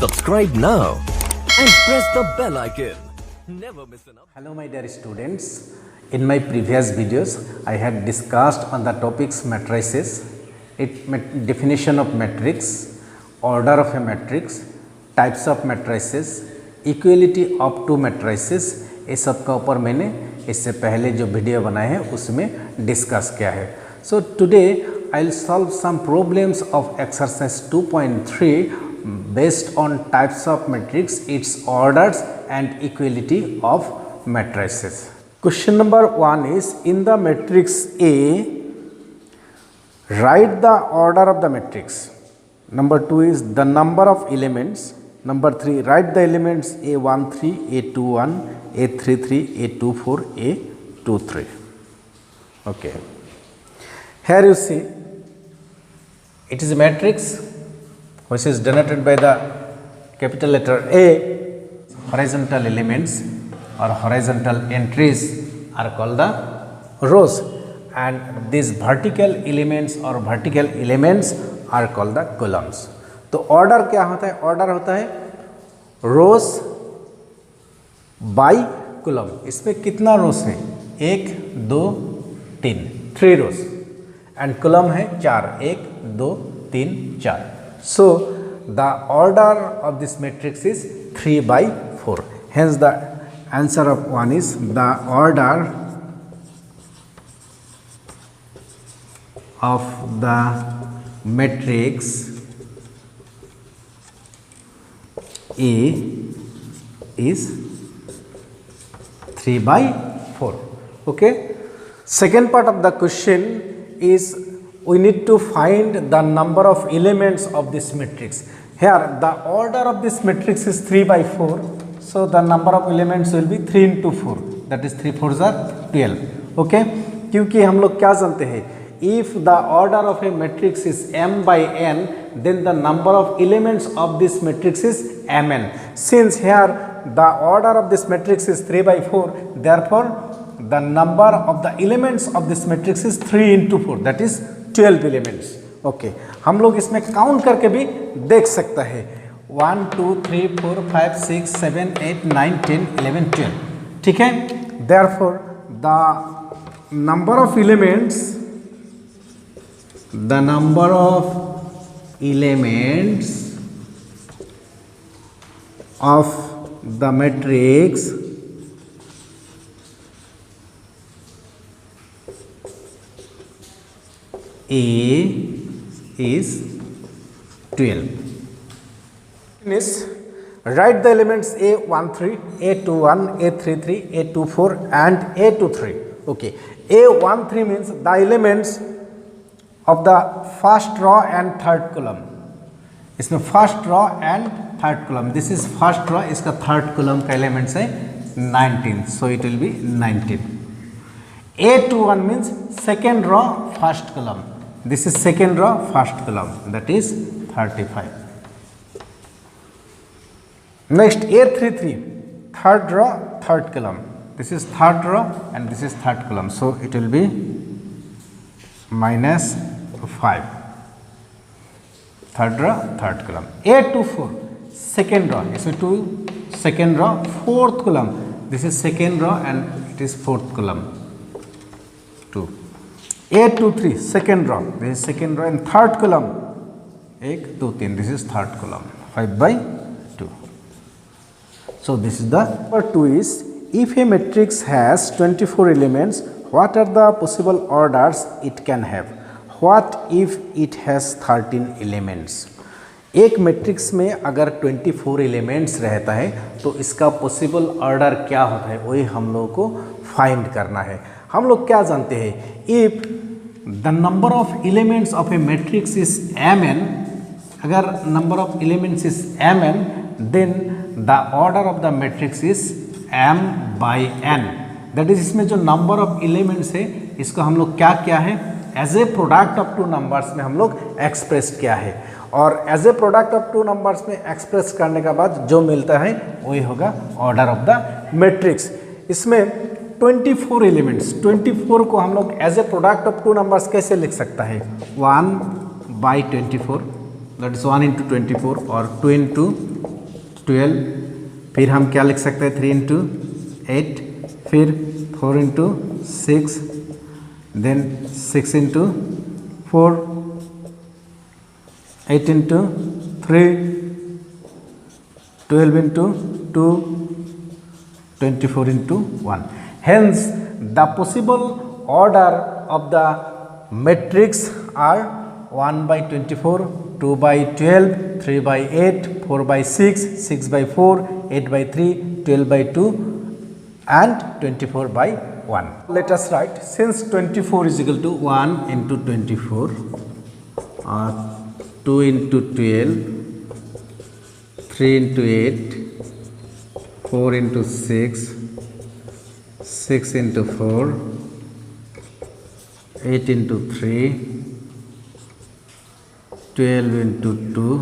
Subscribe now and press the bell icon. Never miss an update. Hello my dear students, in my previous videos I had discussed on the topics matrices, definition of matrix, order of a matrix, types of matrices, equality of two matrices, ये सब का ऊपर मैंने इससे पहले जो video बनाए हैं उसमें डिस्कस किया है. So today I will solve some problems of exercise 2.3 based on types of matrix, its orders and equality of matrices. Question number 1 is, in the matrix A, write the order of the matrix. Number 2 is the number of elements. Number 3, write the elements A13, A21, A33, A24, A23. Okay. Here you see, it is a matrix which is denoted by the capital letter A. Horizontal elements or horizontal entries are called the rows, and these vertical elements or vertical elements are called the columns. तो order क्या होता है? Order होता है रोज by column. इसमें कितना रोज है? 1 2 3, 3 रोज, and column है 4, 1 2 3 4. So the order of this matrix is 3/4. Hence the answer of 1 is the order of the matrix A is 3/4. Okay. Second part of the question is, we need to find the number of elements of this matrix. Here the order of this matrix is 3/4. So the number of elements will be 3 into 4. That is 3 4s are 12. Okay. क्योंकि हम लोग क्या जानते हैं, if the order of a matrix is m by n, then the number of elements of this matrix is mn. Since here the order of this matrix is 3/4, therefore the number of the elements of this matrix is 3 into 4, that is 12 elements. Okay. हम लोग इसमें count करके भी देख सकते हैं. 1 2 3 4 5 6 7 8 9 10 11 12. ठीक है. Therefore the number of elements of the matrix A is 12. Write the elements A13, A21, A33, A24 and A23. Okay. A13 means the elements of the first row and third column. इसमें first raw and third column. This is first raw, इसका third column का elements है 19, so it will be 19. A21 means second raw first column. This is second row first column, that is 35. Next A33, third row third column. This is third row and this is third column, so it will be -5. Third row third column. A24, second row. This is 2, second row fourth column. This is second row and it is fourth column. 2. A23, second row. This is second row and third column. 1 2 3. This is third column. 5/2. So this is the number 2 is, if a matrix has 24 elements, what are the possible orders it can have? What if it has 13 elements? एक matrix में अगर 24 elements रहता है तो इसका possible order क्या होता है, वही हम लोगों को फाइंड करना है. हम लोग क्या जानते हैं, if the number of elements of a matrix is mn, अगर number of elements is mn, then the order of the matrix is m/n. That is, इसमें जो नंबर ऑफ एलिमेंट्स है इसको हम लोग क्या किया है, as a product of two numbers में हम लोग एक्सप्रेस किया है, और as a product of two numbers में एक्सप्रेस करने के बाद जो मिलता है वही होगा ऑर्डर ऑफ द मैट्रिक्स. इसमें 24 एलिमेंट्स, 24 को हम लोग as a product of two numbers कैसे लिख सकता है, 1/24, दैट इज 1 into 24 और 2 into 12, फिर हम क्या लिख सकते हैं 3 इंटू 8, फिर 4 into 6, then 6 into 4, 8 into 3, 12 into 2, 24 into 1. Hence, the possible order of the matrix are 1 by 24, 2 by 12, 3 by 8, 4 by 6, 6 by 4, 8 by 3, 12 by 2 and 24 by 1. Let us write, since 24 is equal to 1 into 24, 2 into 12, 3 into 8, 4 into 6, 6 into 4, 8 into 3, 12 into 2,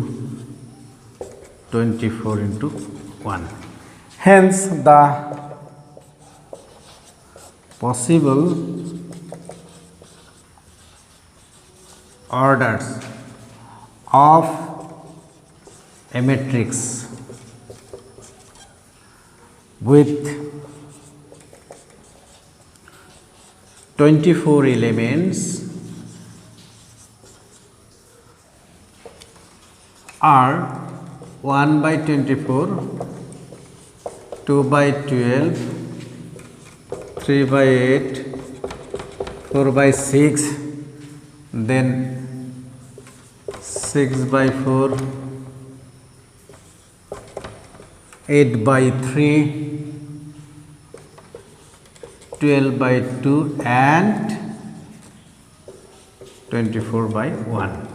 24 into 1. Hence, the possible orders of a matrix with 24 elements are 1 by 24, 2 by 12, 3 by 8, 4 by 6, then 6 by 4, 8 by 3, 12 by 2 and 24 by 1.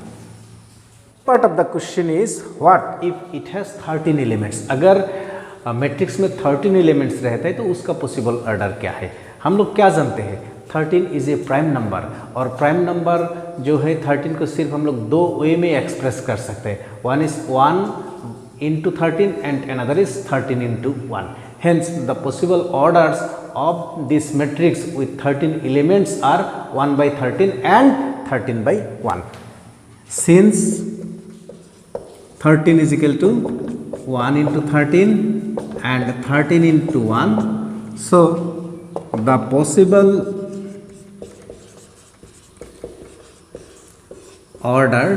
Part of the question is, what if it has 13 elements? अगर matrix में 13 elements रहते हैं तो उसका possible order क्या है? हम लोग क्या जानते हैं, 13 इज ए प्राइम नंबर, और प्राइम नंबर जो है 13 को सिर्फ हम लोग दो वे में एक्सप्रेस कर सकते हैं. One is 1 into 13 and another is 13 into 1. Hence, the possible orders of this matrix with 13 elements are 1 by 13 and 13 by 1. Since 13 is equal to 1 into 13 and 13 into 1, so the possible order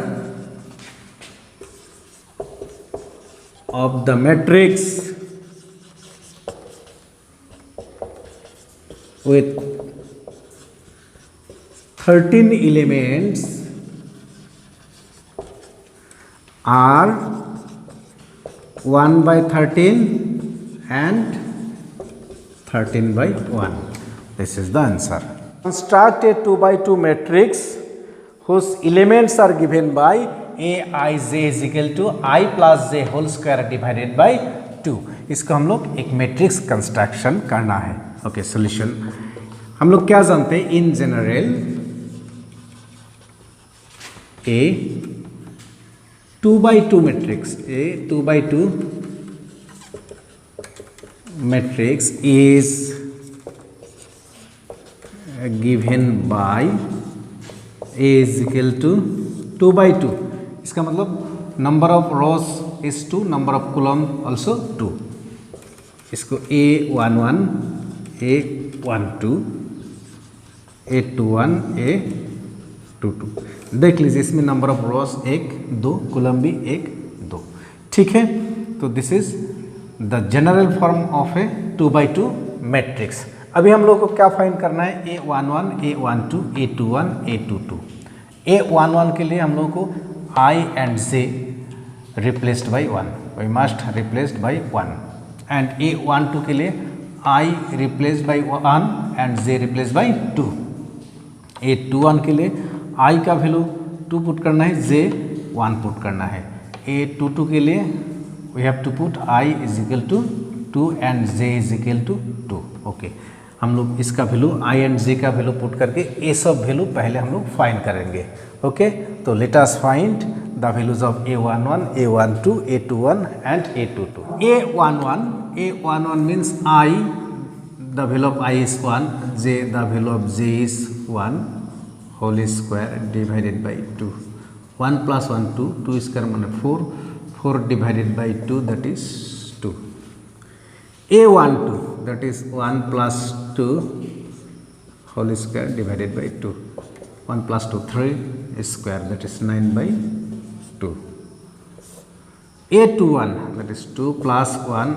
of the matrix with 13 elements are 1 by 13 and 13 by 1. This is the answer. Construct a 2 by 2 matrix whose elements are given by aij is equal to I plus j whole square divided by 2. इसको हम लोग एक matrix construction करना है. Okay, solution हम लोग क्या जानते हैं, इन general A 2 by 2 matrix, A 2 by 2 matrix is given by A is equal to 2 by 2. इसका मतलब number of rose is 2, number of column also 2. इसको A11, A12, A21, A22 देख लीजिए. इसमें नंबर ऑफ रोज 1, 2, कॉलम भी 1, 2. ठीक है, तो this is the general form of A 2 by 2 matrix. अभी हम लोग को क्या फाइंड करना है, A11, A12, A21, A22. A11 के लिए हम लोग को I and J replaced by 1, we must replaced by 1, and A12 के लिए I replaced by 1 and J replaced by 2. A21 के लिए I का वैल्यू 2 पुट करना है, J 1 पुट करना है. A22 के लिए we have to put I is equal to 2 and J is equal to 2. Okay, हम लोग इसका वैल्यू I and J का वैल्यू पुट करके ये सब वैल्यू पहले हम लोग फाइंड करेंगे. ओके, तो let us find the values of A11, A12, A21 and A22. A11 means I, the value of I is 1, J, the value of J is 1 whole square divided by 2. 1 plus 1 2, 2 square means 4, 4 divided by 2 that is A12, that is 1 plus 2 whole square divided by 2. 1 plus 2, 3 square, that is 9 by 2. A21, that is 2 plus 1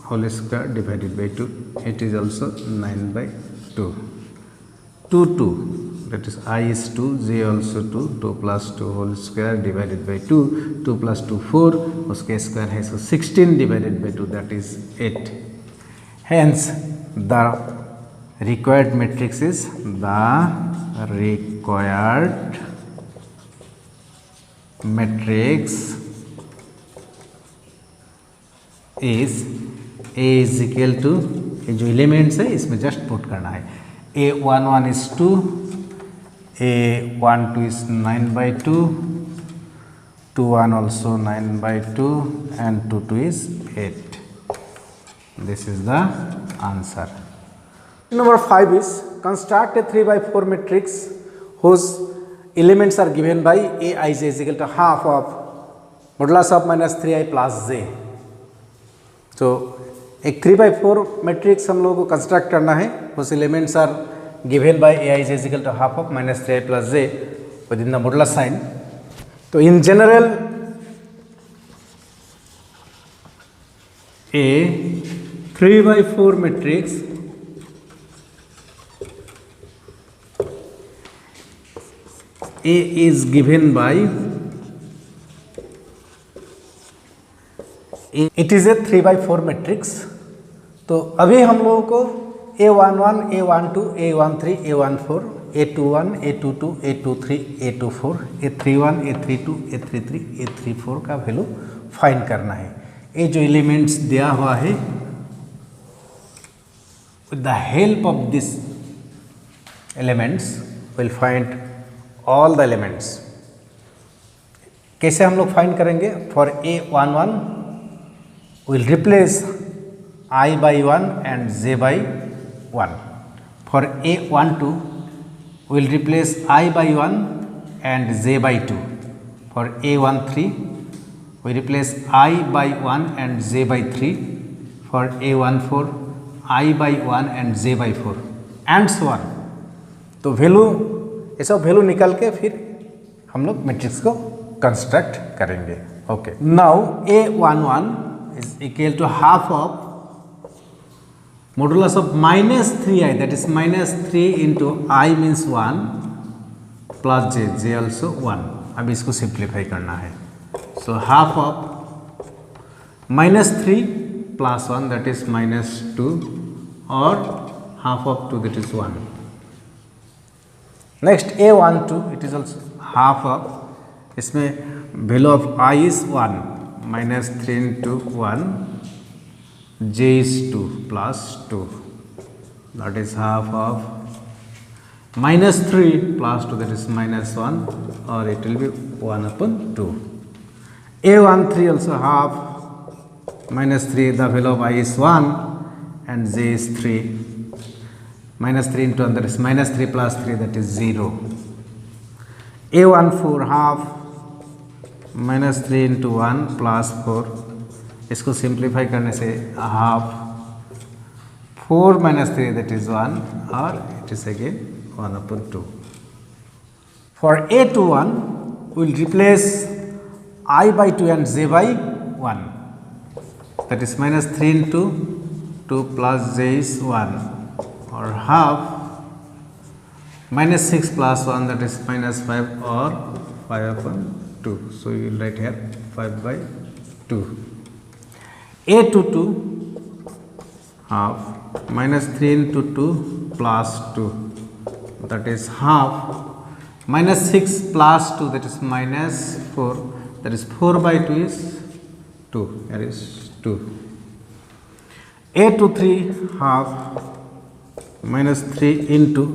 whole square divided by 2. It is also 9 by 2. 2, that is I is 2, J also 2, 2 plus 2 whole square divided by 2, 2 plus 2 4, uske square hai, so 16 divided by 2, that is 8. Hence, the required matrix is A is equal to, ये जो elements है इसमें just put करना है. A11 is 2, A12 is 9 by 2, 21 also 9 by 2 and 22 is 8. This is the answer. Number 5 is construct a 3 by 4 matrix whose elements are given by Aij is equal to half of modulus of minus 3i plus j. तो एक 3 by 4 matrix हम लोगों को construct करना है, उस elements are given by a i is equal to half of minus 3i plus j with in the modulus sign. तो in general a 3 by 4 matrix A is given by, it is a 3 by 4 matrix. तो अभी हम लोगों को A11, A12, A13, A14, A21, A22, A23, A24, A31, A32, A33, A34 का value find करना है. ये जो एलिमेंट्स दिया हुआ है, with the help of this elements we'll find all the elements. कैसे हम लोग फाइंड करेंगे? For A11 we'll replace I by 1 and J by 1. For A12 we'll replace I by 1 and J by 2. For A13 we replace I by 1 and J by 3. For A14 I by 1 and J by 4 and so on. तो value, ये सब value निकाल के फिर हम लोग matrix को construct करेंगे. Okay, now A11 is equal to half of modulus of minus 3i, that is minus 3 into i means 1 plus j, j also 1. अब इसको सिंप्लीफाई करना है. So half of minus 3 plus 1 that is minus 2 और half of 2 that is 1. Next A12 it is also half of, इसमें value of I is 1 minus 3 into 1, j is 2 plus 2, that is half of minus 3 plus 2, that is minus 1, or it will be 1 upon 2. A13 also half, minus 3, the value of I is 1 and j is 3, minus 3 into 1, that is minus 3 plus 3, that is 0. A14 half, minus 3 into 1 plus 4, इसको simplify करने से half 4 minus 3 that is 1 और it is again 1 upon 2. For A21 will replace I by 2 and J by 1, that is minus 3 into 2 plus J is 1 और half minus 6 plus 1, that is minus 5 or 5 upon 2. So you will write here 5 by 2. A22 half minus 3 into 2 plus 2, that is half, minus 6 plus 2, that is minus 4, that is 4 by 2 is 2, here is 2. A23 half minus 3 into,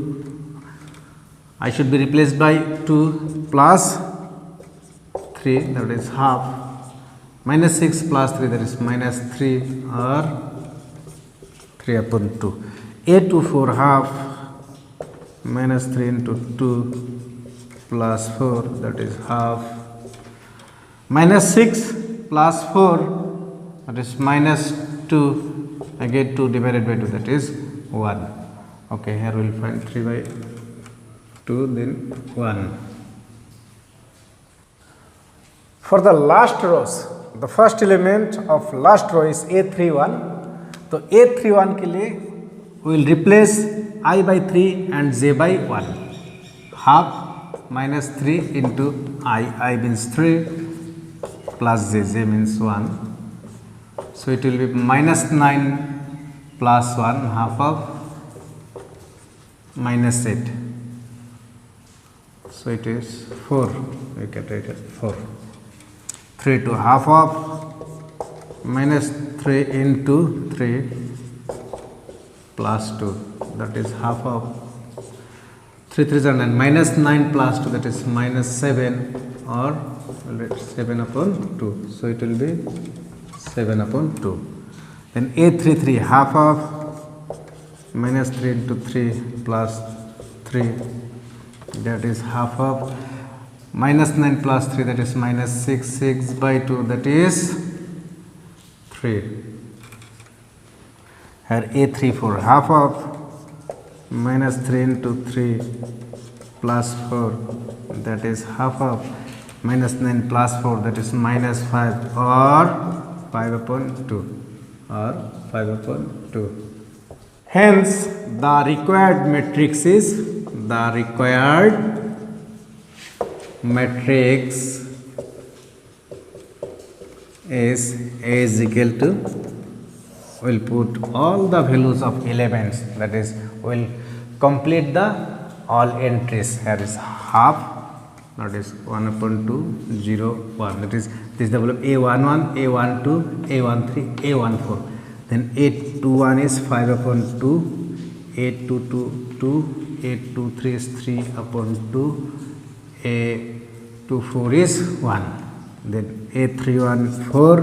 I should be replaced by 2 plus 3, that is half, minus 6 plus 3, that is minus 3 or 3 upon 2. A24 half minus 3 into 2 plus 4, that is half, minus 6 plus 4, that is minus 2 I get 2 divided by 2, that is 1. Okay, here we will find 3 by 2, then 1. For the last rows, the first element of last row is A31. तो A31 के लिए we will replace I by 3 and J by 1. Half minus 3 into I means 3 plus J means 1. So it will be minus 9 plus 1, half of minus 8. So it is 4, we can write it 4. 3 to half of minus 3 into 3 plus 2, that is half of 3 3 are 9, minus 9 plus 2, that is minus 7 or 7 upon 2. So it will be 7 upon 2. Then A33 half of minus 3 into 3 plus 3, that is half of minus 9 plus 3, that is minus 6, 6 by 2, that is 3. Here A34 half of minus 3 into 3 plus 4, that is half of minus 9 plus 4, that is minus 5 or 5 upon 2 or 5 upon 2. Hence, the required matrix is A is equal to, we will put all the values of elements, that is we will complete the all entries. Here is half, that is 1 upon 2, 0, 1, that is this is the value A11, A12, A13, A14. Then A21 is 5 upon 2, A22 2, A23 is 3 upon 2, A24 is 1. Then A31 4,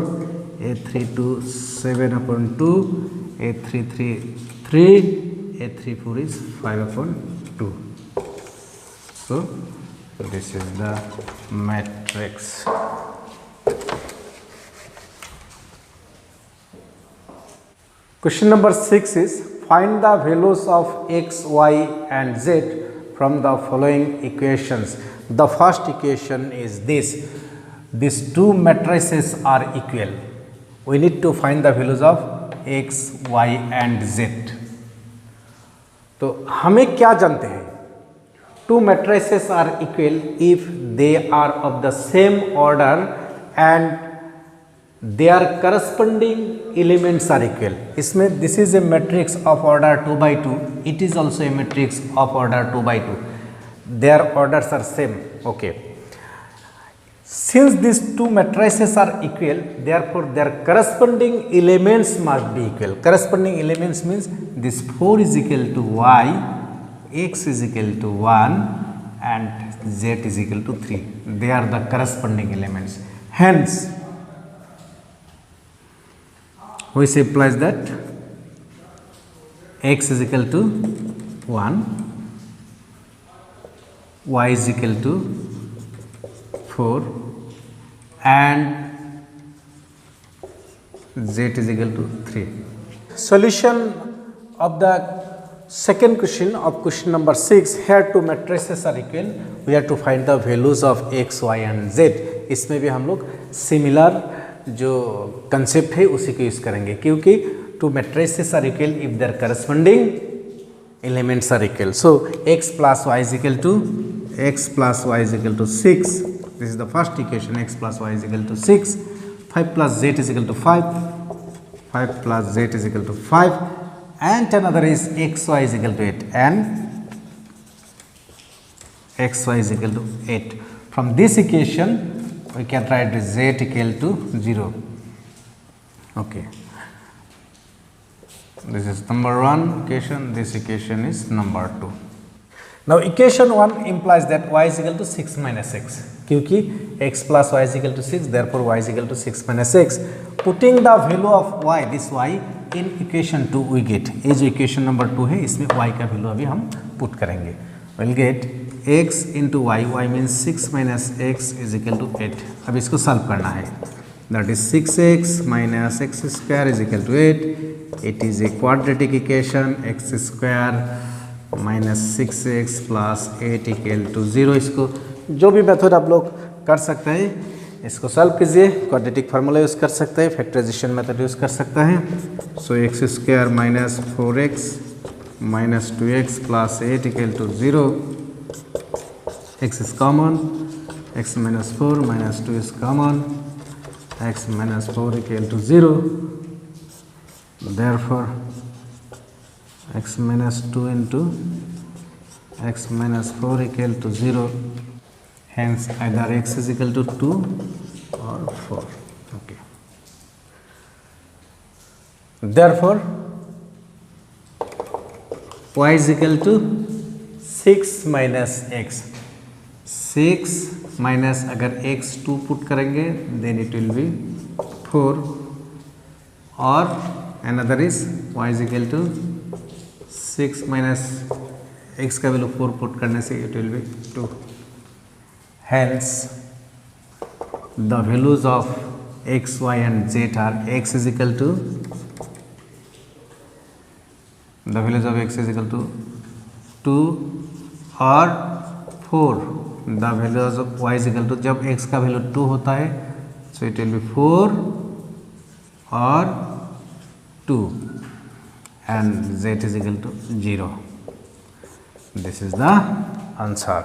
A32 7 upon 2, A33 3, A34 is 5 upon 2. So this is the matrix. Question number 6 is find the values of x, y and z from the following equations. The first equation is this. These two matrices are equal. We need to find the values of x, y and z. तो हमें क्या जानते हैं? Two matrices are equal if they are of the same order and their corresponding elements are equal. इसमें this is a matrix of order 2 by 2. It is also a matrix of order 2 by 2. Their orders are same. Okay. Since these two matrices are equal, therefore their corresponding elements must be equal. Corresponding elements means this 4 is equal to y, x is equal to 1 and z is equal to 3. They are the corresponding elements. Hence, which implies that x is equal to 1, y is equal to 4 and z is equal to 3. Solution of the second question of question number 6. Here two matrices are equal. We have to find the values of x, y and z. इसमें भी हम लोग similar जो concept है उसी को use करेंगे क्योंकि two matrices are equal if their corresponding elements are equal. So x plus y is equal to 6. This is the first equation. X plus y is equal to 6. 5 plus z is equal to 5. 5 plus z is equal to 5 and another is xy is equal to 8 and xy is equal to 8. From this equation we can write z equal to 0. Okay. This is number 1 equation, this equation is number 2. Now equation 1 implies that y is equal to 6 minus x. क्योंकि x plus y is equal to 6, therefore y is equal to 6 minus x. Putting the value of y, this y in equation 2 we get. ये जो equation number 2 है इसमें y का value अभी हम put करेंगे. We'll get x into y, y means 6 minus x is equal to 8. अब इसको solve करना है. that is 6x minus x square is equal to 8. It is a quadratic equation. X square minus 6x plus 8 equal to 0. इसको जो भी method आप लोग कर सकते हैं, इसको सॉल्व कीजिए. क्वाड्रेटिक फार्मूला यूज़ कर सकते हैं, फैक्टराइजेशन मेथड यूज़ कर सकते हैं. So x square minus 4x minus 2x plus 8 equal to 0. X is common. X minus 4 minus 2 is common. X minus 4 equal to 0. Therefore, x minus 2 into x minus 4 equal to 0. Hence, either x is equal to 2 or 4. Okay. Therefore, y is equal to 6 minus x. 6 minus अगर x 2 put करेंगे then it will be 4, और another is y is equal to 6 minus x का value 4 put करने से it will be 2. Hence the values of x, y and z are x is equal to the values of x is equal to 2 or 4. The values of y is equal to, जब x का value 2 होता है so it will be 4 or 2 and z is equal to 0. This is the answer.